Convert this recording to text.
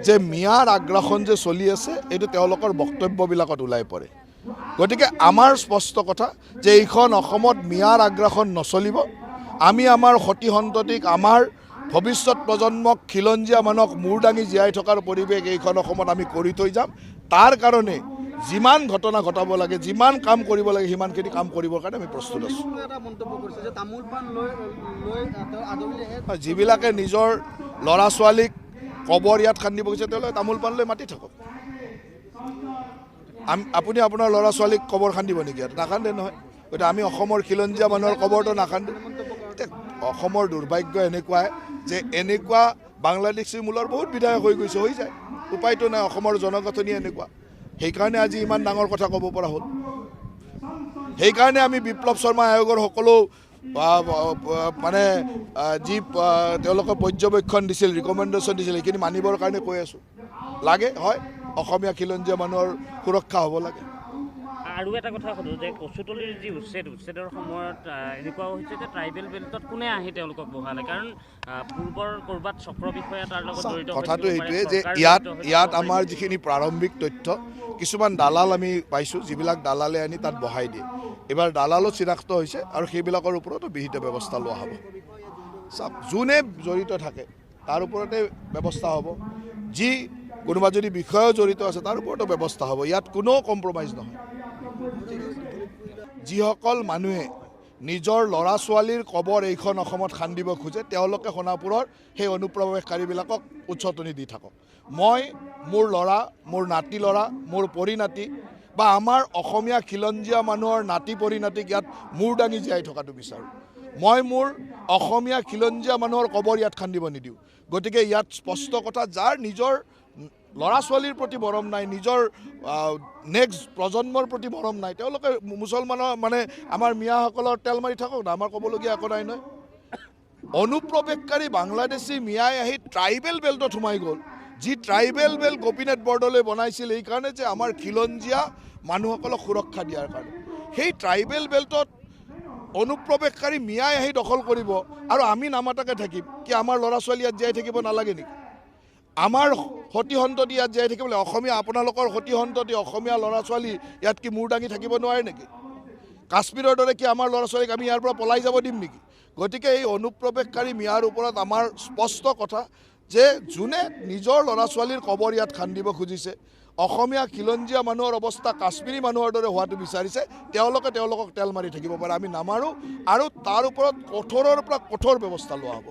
যে মিয়াৰ আগ্ৰাসন যে চলি আছে এইটো তেওঁলোকৰ বক্তব্যবিলাকত ওলাই পৰে। গতিকে আমাৰ স্পষ্ট কথা যে এইখন অসমত মিয়াৰ আগ্ৰাসন নচলিব। আমি আমাৰ সতি সন্ততিক আমাৰ ভৱিষ্যত প্ৰজন্মক খিলঞ্জীয়া মানুহক মূৰ দাঙি জীয়াই থকাৰ পৰিৱেশ এইখন অসমত আমি কৰি থৈ যাম। তাৰ কাৰণে যিমান ঘটনা ঘটাব লাগে, যিমান কাম কৰিব লাগে সিমানখিনি কাম কৰিবৰ কাৰণে আমি প্ৰস্তুত আছোঁ। যিবিলাকে নিজৰ ল'ৰা ছোৱালীক কবৰ ইয়াত খান্দিব গৈছে তেওঁলোকে তামোল পাণ লৈ মাতি থাকক। আপুনি আপোনাৰ ল'ৰা ছোৱালীক কবৰ খান্দিব নেকি? ইয়াত নাখান্দে নহয়। গতিকে আমি অসমৰ খিলঞ্জীয়া মানুহৰ কবৰটো নাখান্দো। অসমৰ দুৰ্ভাগ্য এনেকুৱাই যে এনেকুৱা বাংলাদেশী মূলৰ বহুত বিধায়ক হৈ গৈছে, হৈ যায়, উপায়টো নাই। অসমৰ জনগাঁথনি এনেকুৱা, সেইকাৰণে আজি ইমান ডাঙৰ কথা ক'ব পৰা হ'ল। সেইকাৰণে আমি বিপ্লৱ শৰ্মা আয়োগৰ সকলো মানে যি তেওঁলোকে পৰ্যবেক্ষণ দিছিল, ৰিকমেণ্ডেশ্যন দিছিল, সেইখিনি মানিবৰ কাৰণে কৈ আছোঁ। লাগে হয়, অসমীয়া খিলঞ্জীয়া মানুহৰ সুৰক্ষা হ'ব লাগে। আৰু এটা কথা সোধোঁ যে কচুতলিৰ যি উচ্ছেদৰ সময়ত এনেকুৱাও হৈছে যে ট্ৰাইবেল বেল্টত কোনে আহি তেওঁলোকক বহালে? কাৰণ পূৰ্বৰ ক'ৰবাত চক্ৰ বিষয়া তাৰ লগত জড়িত। কথাটো এইটোৱে যে ইয়াত আমাৰ যিখিনি প্ৰাৰম্ভিক তথ্য, কিছুমান দালাল আমি পাইছোঁ, যিবিলাক দালালে আনি তাত বহাই দিয়ে। এইবাৰ দালালো চিনাক্ত হৈছে আৰু সেইবিলাকৰ ওপৰতো বিহিত ব্যৱস্থা লোৱা হ'ব। যোনে জড়িত থাকে তাৰ ওপৰতে ব্যৱস্থা হ'ব। যি কোনোবা যদি বিষয়ও জড়িত আছে তাৰ ওপৰতো ব্যৱস্থা হ'ব। ইয়াত কোনো কম্প্ৰমাইজ নহয়। যিসকল মানুহে নিজৰ ল'ৰা ছোৱালীৰ কবৰ এইখন অসমত খান্দিব খোজে তেওঁলোকে সোণাপুৰৰ সেই অনুপ্ৰৱেশকাৰীবিলাকক উচতনি দি থাকক। মই মোৰ ল'ৰা, মোৰ নাতি ল'ৰা, মোৰ পৰিণাতি বা আমাৰ অসমীয়া খিলঞ্জীয়া মানুহৰ নাতি পৰিণাতিক ইয়াত মূৰ দাঙি জীয়াই থকাটো বিচাৰোঁ। মই মোৰ অসমীয়া খিলঞ্জীয়া মানুহৰ কবৰ ইয়াত খান্দিব নিদিওঁ। গতিকে ইয়াত স্পষ্ট কথা, যাৰ নিজৰ ল'ৰা ছোৱালীৰ প্ৰতি মৰম নাই, নিজৰ নেক্সট প্ৰজন্মৰ প্ৰতি মৰম নাই, তেওঁলোকে মুছলমানৰ মানে আমাৰ মিয়াসকলৰ তেল মাৰি থাকক না, আমাৰ ক'বলগীয়া একো নাই নহয়। অনুপ্ৰৱেশকাৰী বাংলাদেশী মিয়াই আহি ট্ৰাইবেল বেল্টত সোমাই গ'ল। যি ট্ৰাইবেল বেল্ট গোপীনাথ বৰদলৈ বনাইছিল এইকাৰণে যে আমাৰ খিলঞ্জীয়া মানুহসকলক সুৰক্ষা দিয়াৰ কাৰণে। সেই ট্ৰাইবেল বেল্টত অনুপ্ৰৱেশকাৰী মিয়াই আহি দখল কৰিব আৰু আমি নামাতাকে থাকিম কি? আমাৰ ল'ৰা ছোৱালী ইয়াত জীয়াই থাকিব নালাগে নেকি? আমাৰ সতি সন্ততি ইয়াত জীয়াই থাকিবলৈ, অসমীয়া আপোনালোকৰ সতি সন্ততি অসমীয়া ল'ৰা ছোৱালী ইয়াত কি মূৰ দাঙি থাকিব নোৱাৰে নেকি? কাশ্মীৰৰ দৰে কি আমাৰ ল'ৰা ছোৱালীক আমি ইয়াৰ পৰা পলাই যাব দিম নেকি? গতিকে এই অনুপ্ৰৱেশকাৰী মিয়াৰ ওপৰত আমাৰ স্পষ্ট কথা যে যোনে নিজৰ ল'ৰা ছোৱালীৰ কবৰ ইয়াত খান্দিব খুজিছে, অসমীয়া খিলঞ্জীয়া মানুহৰ অৱস্থা কাশ্মীৰী মানুহৰ দৰে হোৱাটো বিচাৰিছে, তেওঁলোকক তেল মাৰি থাকিব পাৰে। আমি নামাৰোঁ আৰু তাৰ ওপৰত কঠোৰৰ পৰা কঠোৰ ব্যৱস্থা লোৱা হ'ব।